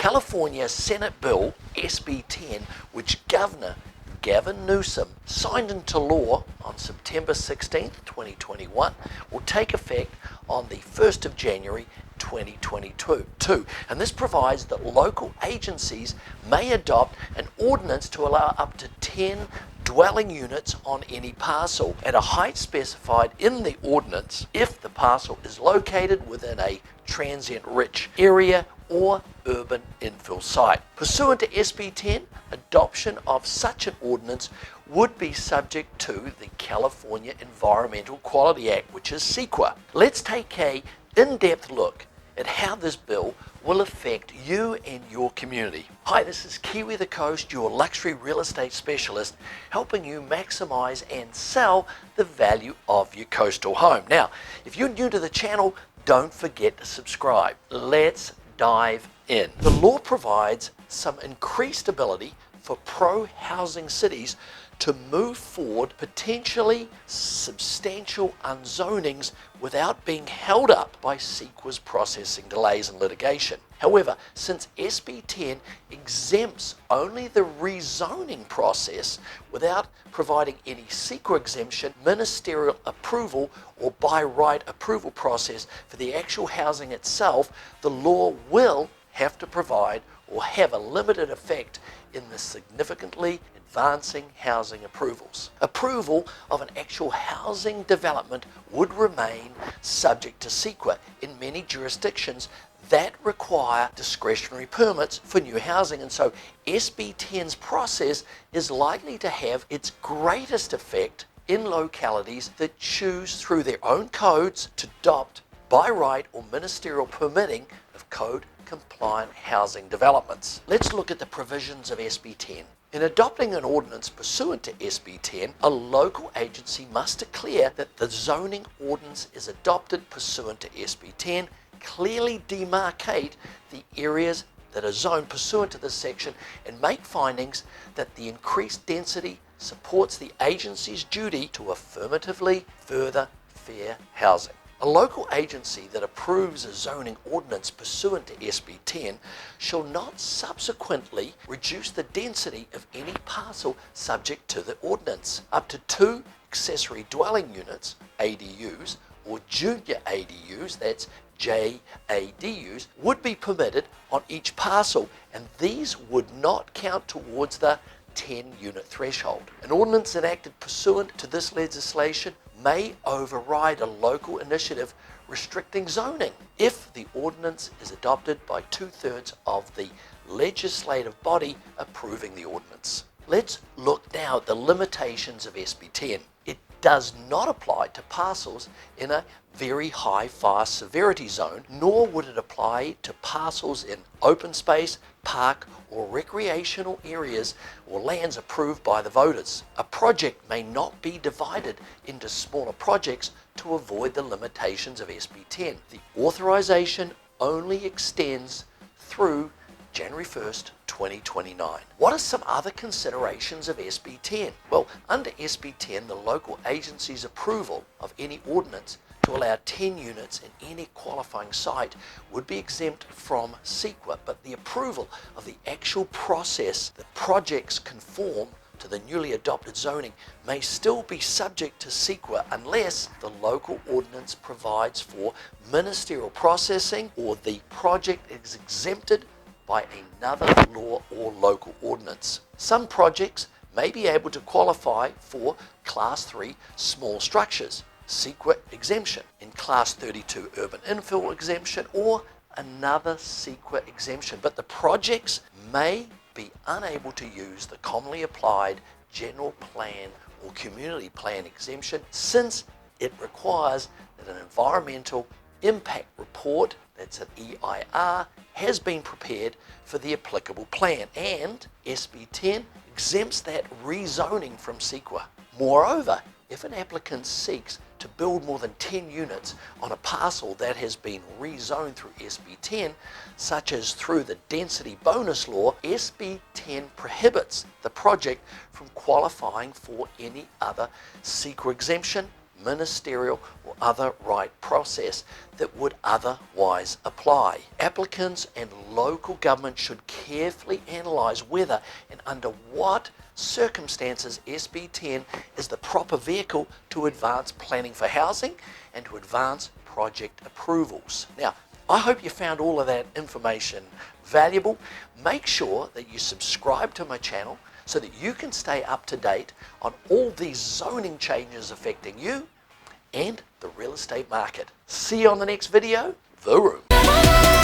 California Senate Bill SB 10, which Governor Gavin Newsom signed into law on September 16, 2021, will take effect on the 1st of January 2022. And this provides that local agencies may adopt an ordinance to allow up to 10 dwelling units on any parcel at a height specified in the ordinance if the parcel is located within a transient rich area or urban infill site. Pursuant to SB 10, adoption of such an ordinance would be subject to the California Environmental Quality Act, which is CEQA. Let's take a in-depth look at how this bill will affect you and your community. Hi, this is Kiwi the Coast, your luxury real estate specialist, helping you maximize and sell the value of your coastal home. Now, if you're new to the channel, don't forget to subscribe. Let's dive in. The law provides some increased ability for pro-housing cities to move forward potentially substantial unzonings without being held up by CEQA's processing delays and litigation. However, since SB 10 exempts only the rezoning process without providing any CEQA exemption, ministerial approval, or by right approval process for the actual housing itself, the law will have to provide or have a limited effect in the significantly advancing housing approvals. Approval of an actual housing development would remain subject to CEQA in many jurisdictions that require discretionary permits for new housing, and so SB 10's process is likely to have its greatest effect in localities that choose through their own codes to adopt by right or ministerial permitting of code compliant housing developments. Let's look at the provisions of SB 10. In adopting an ordinance pursuant to SB 10, a local agency must declare that the zoning ordinance is adopted pursuant to SB 10, clearly demarcate the areas that are zoned pursuant to this section, and make findings that the increased density supports the agency's duty to affirmatively further fair housing. A local agency that approves a zoning ordinance pursuant to SB 10 shall not subsequently reduce the density of any parcel subject to the ordinance. Up to 2 accessory dwelling units, ADUs, or junior ADUs, that's JADUs, would be permitted on each parcel, and these would not count towards the 10-unit threshold. An ordinance enacted pursuant to this legislation may override a local initiative restricting zoning if the ordinance is adopted by 2/3 of the legislative body approving the ordinance. Let's look now at the limitations of SB 10. It does not apply to parcels in a very high fire severity zone, nor would it apply to parcels in open space, park, or recreational areas or lands approved by the voters. A project may not be divided into smaller projects to avoid the limitations of SB 10. The authorization only extends through January 1st, 2029. What are some other considerations of SB 10? Well, under SB 10, the local agency's approval of any ordinance to allow 10 units in any qualifying site would be exempt from CEQA, but the approval of the actual process that projects conform to the newly adopted zoning may still be subject to CEQA unless the local ordinance provides for ministerial processing or the project is exempted by another law or local ordinance. Some projects may be able to qualify for Class 3 small structures, CEQA exemption, in Class 32 urban infill exemption, or another CEQA exemption, but the projects may be unable to use the commonly applied general plan or community plan exemption since it requires that an environmental impact report, that's an EIR, has been prepared for the applicable plan, and SB 10 exempts that rezoning from CEQA. Moreover, if an applicant seeks to build more than 10 units on a parcel that has been rezoned through SB 10, such as through the density bonus law, SB 10 prohibits the project from qualifying for any other CEQA exemption ministerial or other right process that would otherwise apply. Applicants and local government should carefully analyse whether and under what circumstances SB 10 is the proper vehicle to advance planning for housing and to advance project approvals. Now, I hope you found all of that information valuable. Make sure that you subscribe to my channel so that you can stay up to date on all these zoning changes affecting you and the real estate market. See you on the next video. The Room.